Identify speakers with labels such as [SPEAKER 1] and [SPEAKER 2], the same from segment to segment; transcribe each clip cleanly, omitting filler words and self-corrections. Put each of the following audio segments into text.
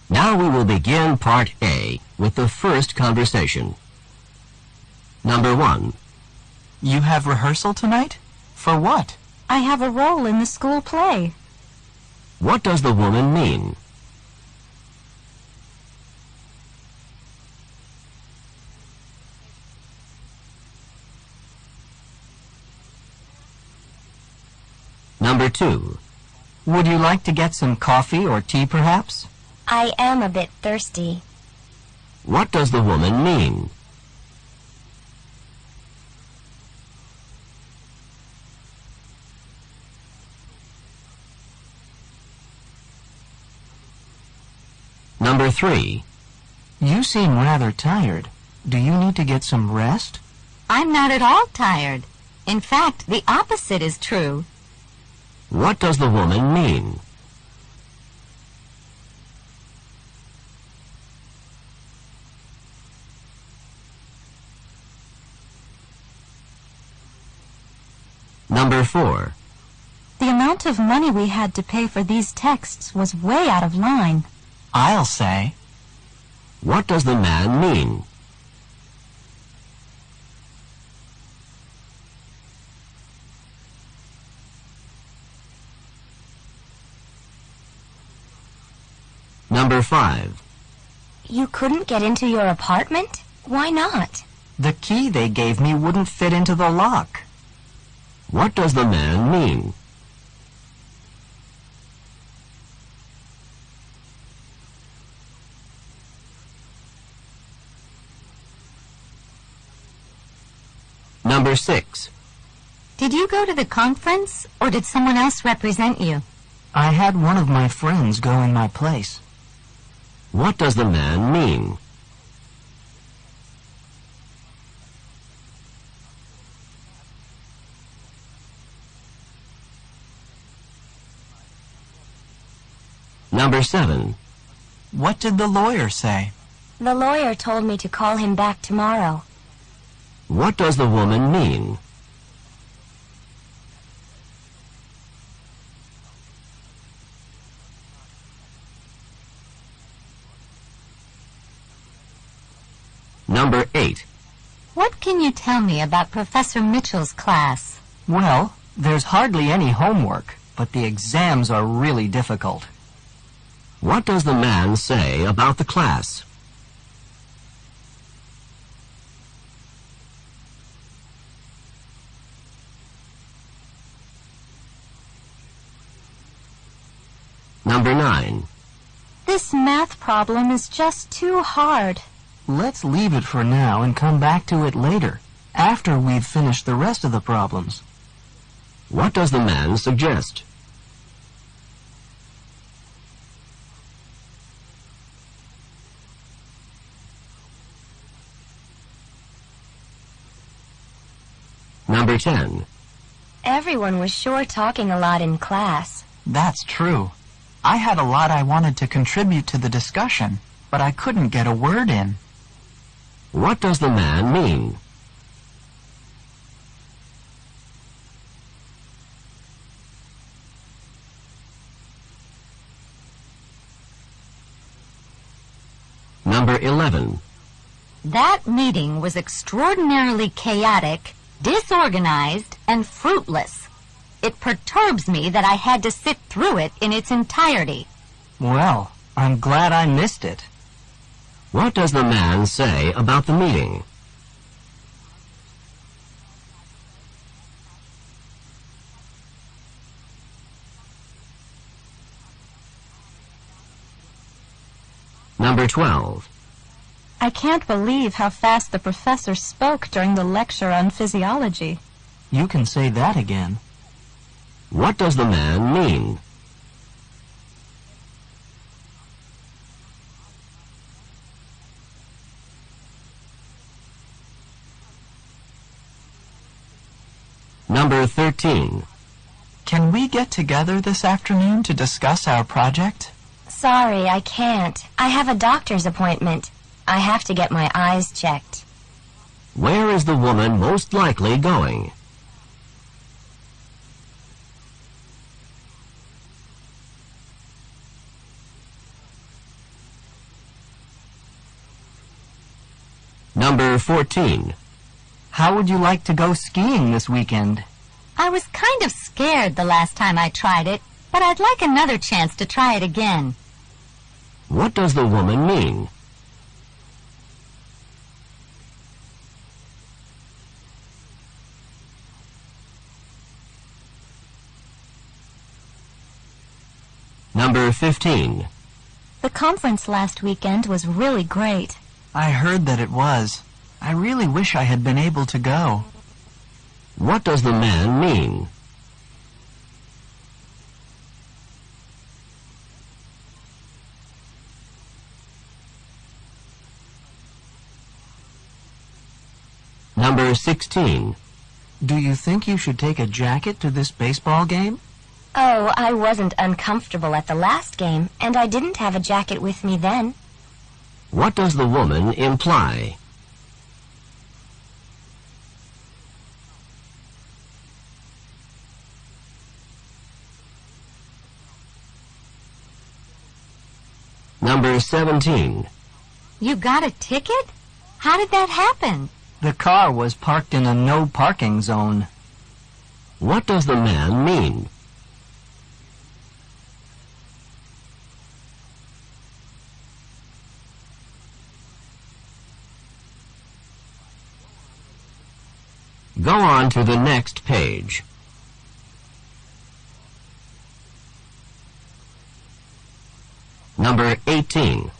[SPEAKER 1] Now we will begin Part A with the first conversation. Number 1.
[SPEAKER 2] You have rehearsal tonight? For what?
[SPEAKER 3] I have a role in the school play.
[SPEAKER 1] What does the woman mean? Number 2.
[SPEAKER 2] Would you like to get some coffee or tea, perhaps?
[SPEAKER 3] I am a bit thirsty.
[SPEAKER 1] What does the woman mean? Number 3.
[SPEAKER 2] You seem rather tired. Do you need to get some rest?
[SPEAKER 3] I'm not at all tired. In fact, the opposite is true.
[SPEAKER 1] What does the woman mean? Number 4.
[SPEAKER 3] The amount of money we had to pay for these texts was way out of line.
[SPEAKER 2] I'll say.
[SPEAKER 1] What does the man mean? Number 5.
[SPEAKER 3] You couldn't get into your apartment? Why not?
[SPEAKER 2] The key they gave me wouldn't fit into the lock.
[SPEAKER 1] What does the man mean? Number 6.
[SPEAKER 3] Did you go to the conference, or did someone else represent you?
[SPEAKER 2] I had one of my friends go in my place.
[SPEAKER 1] What does the man mean? Number 7.
[SPEAKER 2] What did the lawyer say?
[SPEAKER 3] The lawyer told me to call him back tomorrow.
[SPEAKER 1] What does the woman mean? Number 8.
[SPEAKER 3] What can you tell me about Professor Mitchell's class?
[SPEAKER 2] Well, there's hardly any homework, but the exams are really difficult.
[SPEAKER 1] What does the man say about the class? Number 9.
[SPEAKER 3] This math problem is just too hard.
[SPEAKER 2] Let's leave it for now and come back to it later, after we've finished the rest of the problems.
[SPEAKER 1] What does the man suggest? Number 10.
[SPEAKER 3] Everyone was sure talking a lot in class.
[SPEAKER 2] That's true. I had a lot I wanted to contribute to the discussion, but I couldn't get a word in.
[SPEAKER 1] What does the man mean? Number 11.
[SPEAKER 3] That meeting was extraordinarily chaotic, disorganized, and fruitless. It perturbs me that I had to sit through it in its entirety.
[SPEAKER 2] Well, I'm glad I missed it.
[SPEAKER 1] What does the man say about the meeting? Number 12.
[SPEAKER 3] I can't believe how fast the professor spoke during the lecture on physiology.
[SPEAKER 2] You can say that again.
[SPEAKER 1] What does the man mean? Number 13.
[SPEAKER 2] Can we get together this afternoon to discuss our project?
[SPEAKER 3] Sorry, I can't. I have a doctor's appointment. I have to get my eyes checked.
[SPEAKER 1] Where is the woman most likely going? Number 14.
[SPEAKER 2] How would you like to go skiing this weekend?
[SPEAKER 3] I was kind of scared the last time I tried it, but I'd like another chance to try it again.
[SPEAKER 1] What does the woman mean? Number 15.
[SPEAKER 3] The conference last weekend was really great.
[SPEAKER 2] I heard that it was. I really wish I had been able to go.
[SPEAKER 1] What does the man mean? Number 16.
[SPEAKER 2] Do you think you should take a jacket to this baseball game?
[SPEAKER 4] Oh, I wasn't uncomfortable at the last game, and I didn't have a jacket with me then.
[SPEAKER 1] What does the woman imply? Number 17.
[SPEAKER 3] You got a ticket? How did that happen?
[SPEAKER 2] The car was parked in a no parking zone.
[SPEAKER 1] What does the man mean? Go on to the next page. Number 18.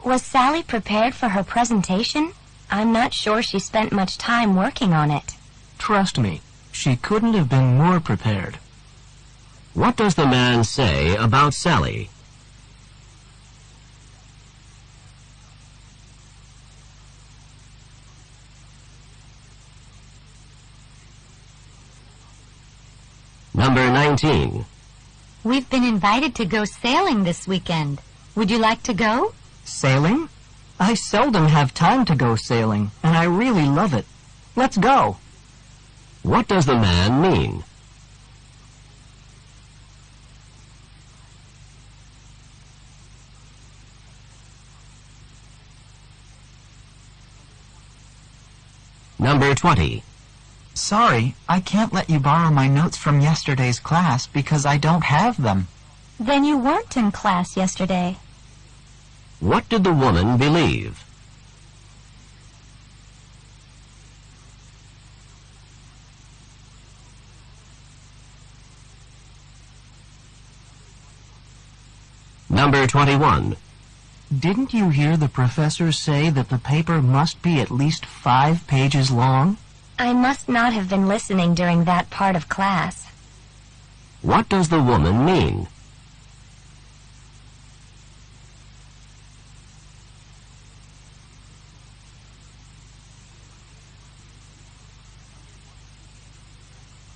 [SPEAKER 4] Was Sally prepared for her presentation? I'm not sure she spent much time working on it.
[SPEAKER 2] Trust me, she couldn't have been more prepared.
[SPEAKER 1] What does the man say about Sally? Number 19.
[SPEAKER 3] We've been invited to go sailing this weekend. Would you like to go?
[SPEAKER 2] Sailing? I seldom have time to go sailing, and I really love it. Let's go.
[SPEAKER 1] What does the man mean? Number 20.
[SPEAKER 2] Sorry, I can't let you borrow my notes from yesterday's class because I don't have them.
[SPEAKER 4] Then you weren't in class yesterday.
[SPEAKER 1] What did the woman believe? Number 21.
[SPEAKER 2] Didn't you hear the professor say that the paper must be at least 5 pages long?
[SPEAKER 4] I must not have been listening during that part of class.
[SPEAKER 1] What does the woman mean?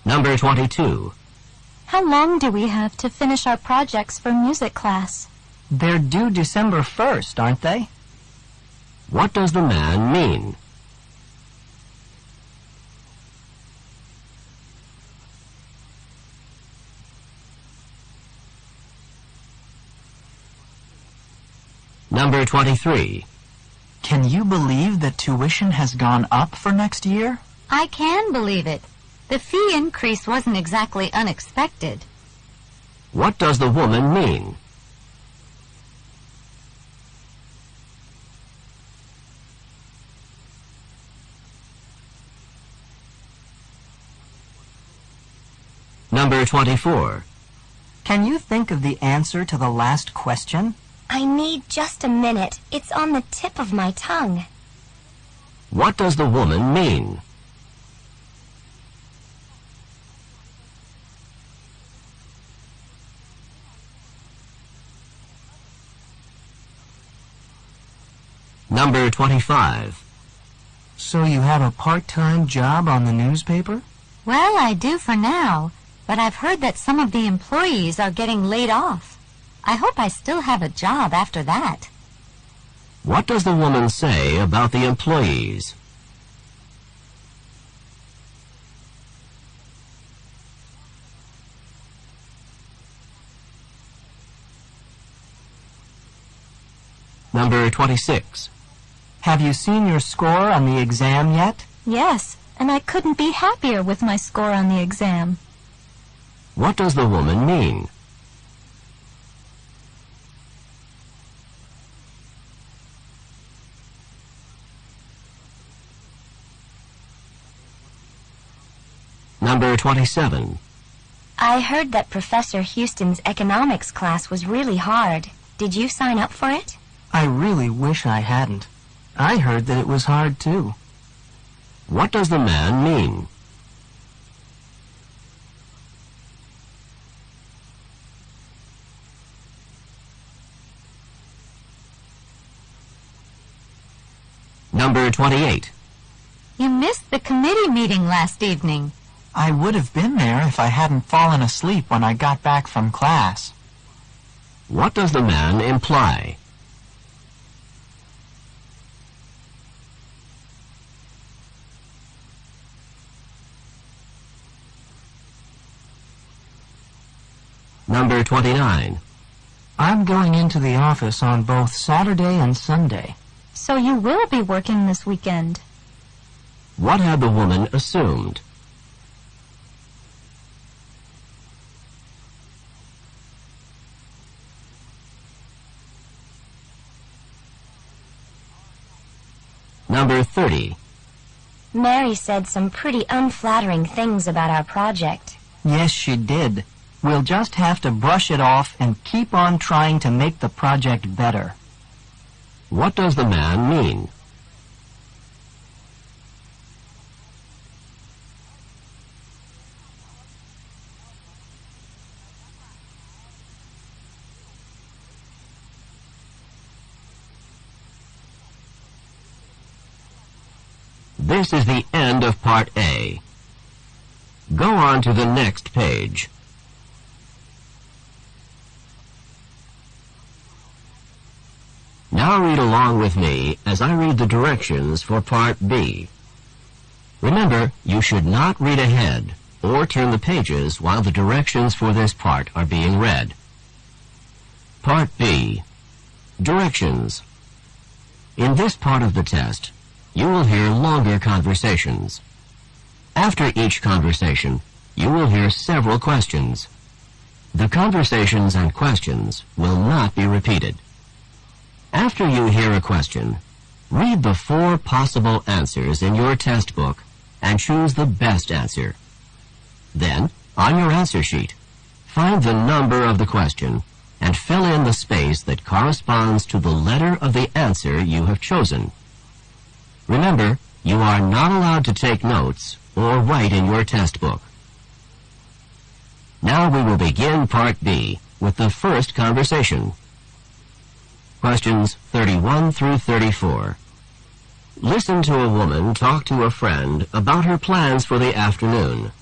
[SPEAKER 1] Number 22.
[SPEAKER 4] How long do we have to finish our projects for music class?
[SPEAKER 2] They're due December 1st, aren't they?
[SPEAKER 1] What does the man mean? Number 23.
[SPEAKER 2] Can you believe that tuition has gone up for next year?
[SPEAKER 3] I can believe it. The fee increase wasn't exactly unexpected.
[SPEAKER 1] What does the woman mean? Number 24.
[SPEAKER 2] Can you think of the answer to the last question?
[SPEAKER 4] I need just a minute. It's on the tip of my tongue.
[SPEAKER 1] What does the woman mean? Number 25.
[SPEAKER 2] So you have a part-time job on the newspaper?
[SPEAKER 3] Well, I do for now, but I've heard that some of the employees are getting laid off. I hope I still have a job after that.
[SPEAKER 1] What does the woman say about the employees? Number 26.
[SPEAKER 2] Have you seen your score on the exam yet?
[SPEAKER 5] Yes, and I couldn't be happier with my score on the exam.
[SPEAKER 1] What does the woman mean? Number 27.
[SPEAKER 4] I heard that Professor Houston's economics class was really hard. Did you sign up for it?
[SPEAKER 2] I really wish I hadn't. I heard that it was hard too.
[SPEAKER 1] What does the man mean? Number 28.
[SPEAKER 3] You missed the committee meeting last evening.
[SPEAKER 2] I would have been there if I hadn't fallen asleep when I got back from class.
[SPEAKER 1] What does the man imply? Number 29.
[SPEAKER 2] I'm going into the office on both Saturday and Sunday.
[SPEAKER 5] So you will be working this weekend.
[SPEAKER 1] What had the woman assumed? Number 30.
[SPEAKER 4] Mary said some pretty unflattering things about our project.
[SPEAKER 2] Yes, she did. We'll just have to brush it off and keep on trying to make the project better.
[SPEAKER 1] What does the man mean? This is the end of Part A. Go on to the next page. Now read along with me as I read the directions for Part B. Remember, you should not read ahead or turn the pages while the directions for this part are being read. Part B. Directions. In this part of the test, you will hear longer conversations. After each conversation, you will hear several questions. The conversations and questions will not be repeated. After you hear a question, read the 4 possible answers in your test book and choose the best answer. Then, on your answer sheet, find the number of the question and fill in the space that corresponds to the letter of the answer you have chosen. Remember, you are not allowed to take notes or write in your test book. Now we will begin Part B with the first conversation. Questions 31 through 34. Listen to a woman talk to a friend about her plans for the afternoon.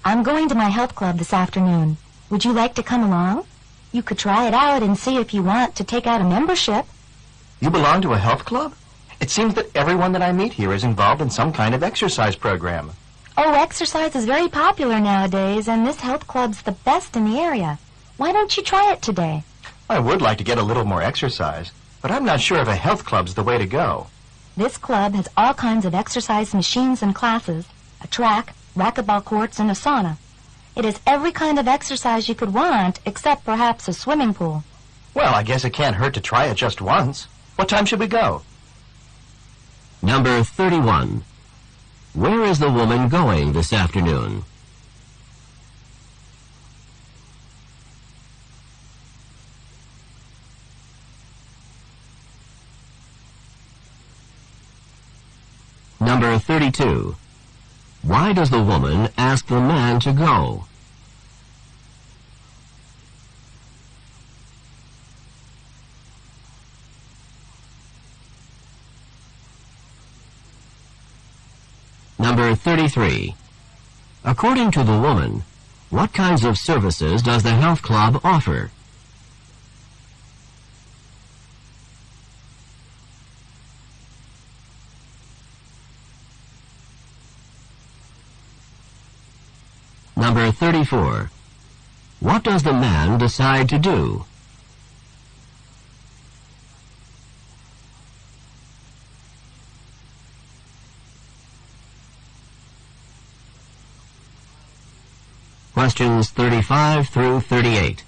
[SPEAKER 4] I'm going to my health club this afternoon. Would you like to come along? You could try it out and see if you want to take out a membership.
[SPEAKER 6] You belong to a health club? It seems that everyone that I meet here is involved in some kind of exercise program.
[SPEAKER 4] Oh, exercise is very popular nowadays, and this health club's the best in the area. Why don't you try it today?
[SPEAKER 6] I would like to get a little more exercise, but I'm not sure if a health club's the way to go.
[SPEAKER 4] This club has all kinds of exercise machines and classes, a track, racquetball courts, and a sauna. It has every kind of exercise you could want, except perhaps a swimming pool.
[SPEAKER 6] Well, I guess it can't hurt to try it just once. What time should we go?
[SPEAKER 1] Number 31. Where is the woman going this afternoon? Number 32. Why does the woman ask the man to go? Number 33. According to the woman, what kinds of services does the health club offer? Number 34. What does the man decide to do? Questions 35 through 38.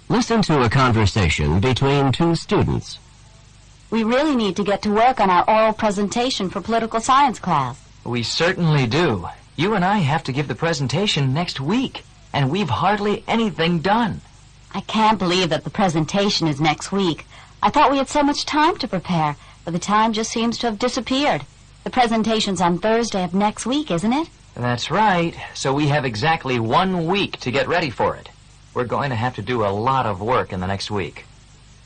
[SPEAKER 1] Listen to a conversation between two students.
[SPEAKER 7] We really need to get to work on our oral presentation for political science class.
[SPEAKER 8] We certainly do. You and I have to give the presentation next week, and we've hardly anything done.
[SPEAKER 7] I can't believe that the presentation is next week. I thought we had so much time to prepare, but the time just seems to have disappeared. The presentation's on Thursday of next week, isn't it?
[SPEAKER 8] That's right. So we have exactly 1 week to get ready for it. We're going to have to do a lot of work in the next week.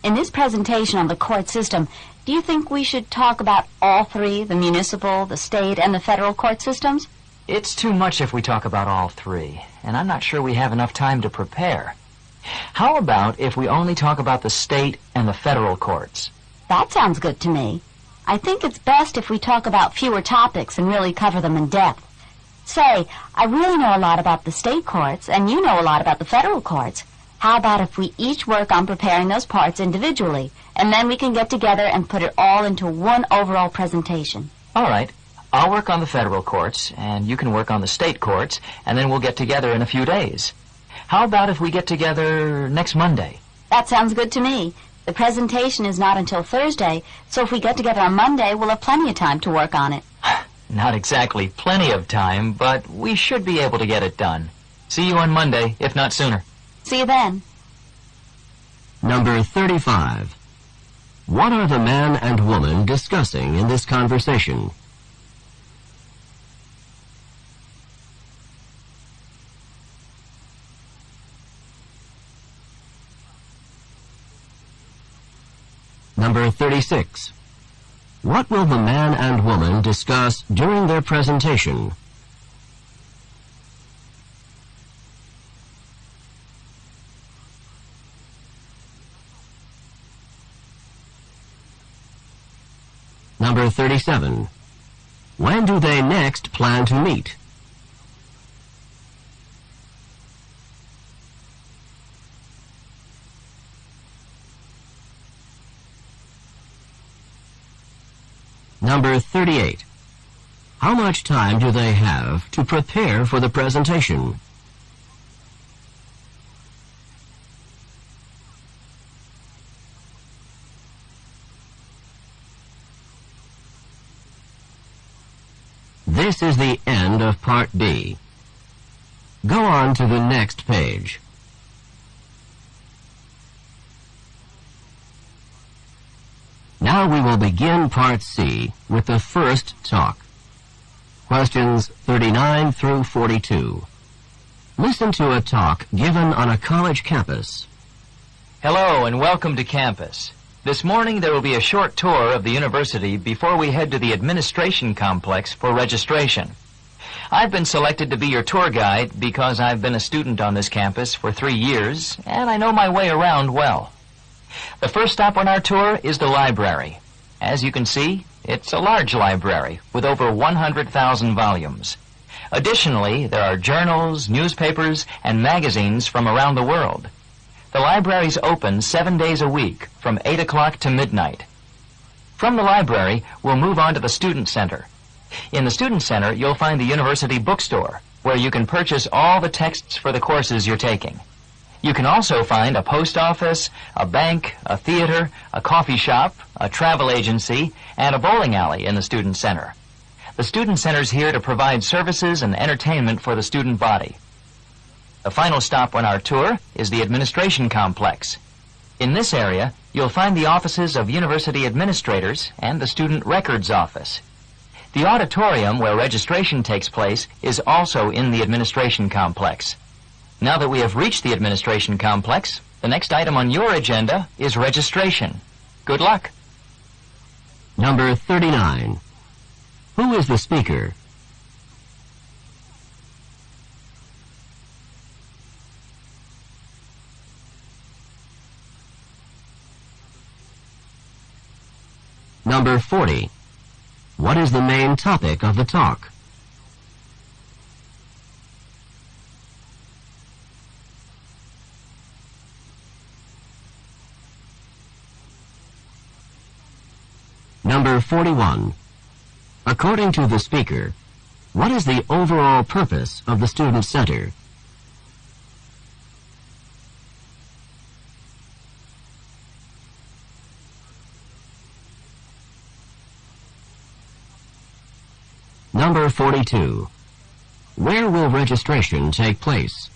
[SPEAKER 7] In this presentation on the court system, do you think we should talk about all three, the municipal, the state, and the federal court systems?
[SPEAKER 8] It's too much if we talk about all three, and I'm not sure we have enough time to prepare. How about if we only talk about the state and the federal courts?
[SPEAKER 7] That sounds good to me. I think it's best if we talk about fewer topics and really cover them in depth. Say, I really know a lot about the state courts, and you know a lot about the federal courts. How about if we each work on preparing those parts individually, and then we can get together and put it all into one overall presentation?
[SPEAKER 8] All right. I'll work on the federal courts, and you can work on the state courts, and then we'll get together in a few days. How about if we get together next Monday?
[SPEAKER 7] That sounds good to me. The presentation is not until Thursday, so if we get together on Monday, we'll have plenty of time to work on it.
[SPEAKER 8] Not exactly plenty of time, but we should be able to get it done. See you on Monday, if not sooner.
[SPEAKER 7] See you then.
[SPEAKER 1] Number 35. What are the man and woman discussing in this conversation? Number 36. What will the man and woman discuss during their presentation? Number 37. When do they next plan to meet? Number 38. How much time do they have to prepare for the presentation? This is the end of Part B. Go on to the next page. Now we will begin Part C with the first talk. Questions 39 through 42. Listen to a talk given on a college campus.
[SPEAKER 8] Hello and welcome to campus. This morning there will be a short tour of the university before we head to the administration complex for registration. I've been selected to be your tour guide because I've been a student on this campus for 3 years and I know my way around well. The first stop on our tour is the library. As you can see, it's a large library with over 100,000 volumes. Additionally, there are journals, newspapers, and magazines from around the world. The library's open 7 days a week from 8 o'clock to midnight. From the library, we'll move on to the Student Center. In the Student Center, you'll find the university bookstore, where you can purchase all the texts for the courses you're taking. You can also find a post office, a bank, a theater, a coffee shop, a travel agency, and a bowling alley in the Student Center. The Student Center's here to provide services and entertainment for the student body. The final stop on our tour is the administration complex. In this area, you'll find the offices of university administrators and the student records office. The auditorium where registration takes place is also in the administration complex. Now that we have reached the administration complex, the next item on your agenda is registration. Good luck.
[SPEAKER 1] Number 39. Who is the speaker? Number 40. What is the main topic of the talk? Number 41. According to the speaker, what is the overall purpose of the Student Center? Number 42. Where will registration take place?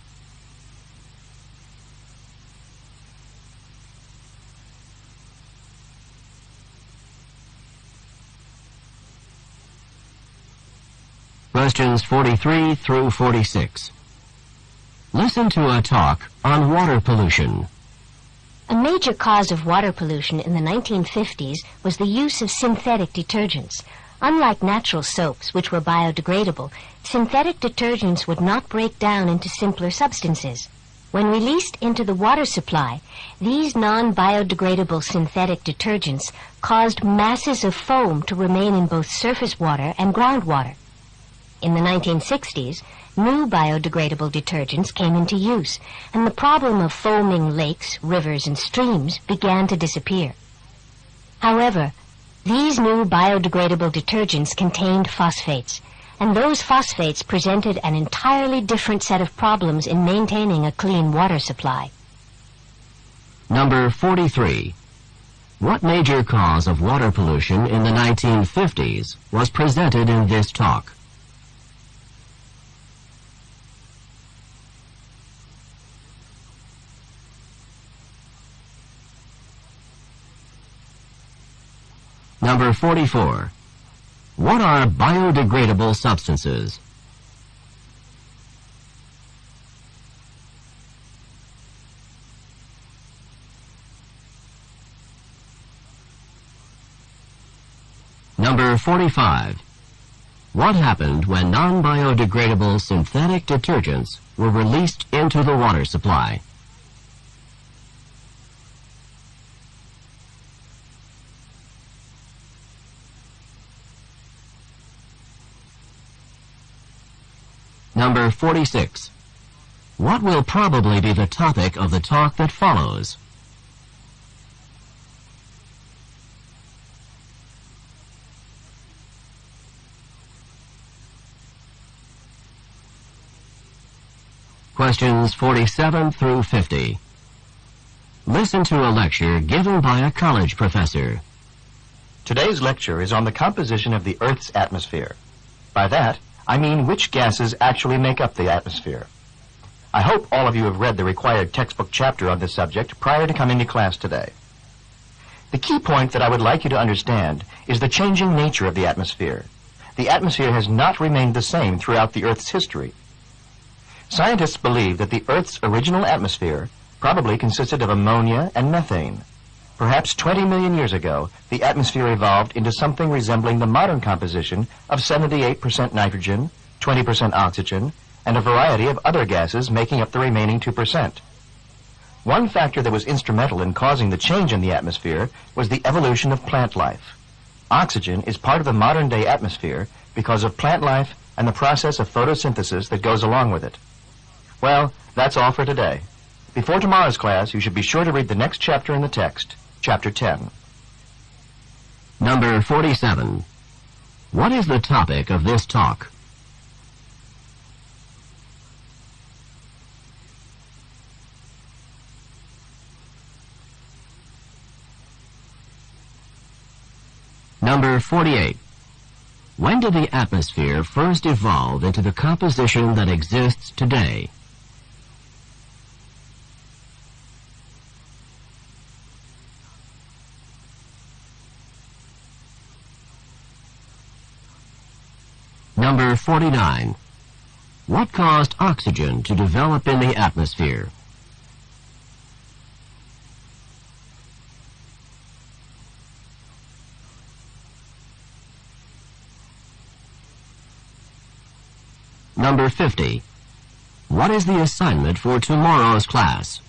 [SPEAKER 1] Questions 43 through 46. Listen to a talk on water pollution.
[SPEAKER 9] A major cause of water pollution in the 1950s was the use of synthetic detergents. Unlike natural soaps, which were biodegradable, synthetic detergents would not break down into simpler substances. When released into the water supply, these non-biodegradable synthetic detergents caused masses of foam to remain in both surface water and groundwater. In the 1960s, new biodegradable detergents came into use, and the problem of foaming lakes, rivers, and streams began to disappear. However, these new biodegradable detergents contained phosphates, and those phosphates presented an entirely different set of problems in maintaining a clean water supply.
[SPEAKER 1] Number 43. What major cause of water pollution in the 1950s was presented in this talk? Number 44. What are biodegradable substances? Number 45. What happened when non-biodegradable synthetic detergents were released into the water supply? Number 46. What will probably be the topic of the talk that follows? Questions 47 through 50. Listen to a lecture given by a college professor.
[SPEAKER 6] Today's lecture is on the composition of the Earth's atmosphere. By that, I mean which gases actually make up the atmosphere. I hope all of you have read the required textbook chapter on this subject prior to coming to class today. The key point that I would like you to understand is the changing nature of the atmosphere. The atmosphere has not remained the same throughout the Earth's history. Scientists believe that the Earth's original atmosphere probably consisted of ammonia and methane. Perhaps 20 million years ago, the atmosphere evolved into something resembling the modern composition of 78% nitrogen, 20% oxygen, and a variety of other gases making up the remaining 2%. One factor that was instrumental in causing the change in the atmosphere was the evolution of plant life. Oxygen is part of the modern-day atmosphere because of plant life and the process of photosynthesis that goes along with it. Well, that's all for today. Before tomorrow's class, you should be sure to read the next chapter in the text. Chapter 10.
[SPEAKER 1] Number 47. What is the topic of this talk? Number 48. When did the atmosphere first evolve into the composition that exists today? Number 49. What caused oxygen to develop in the atmosphere? Number 50. What is the assignment for tomorrow's class?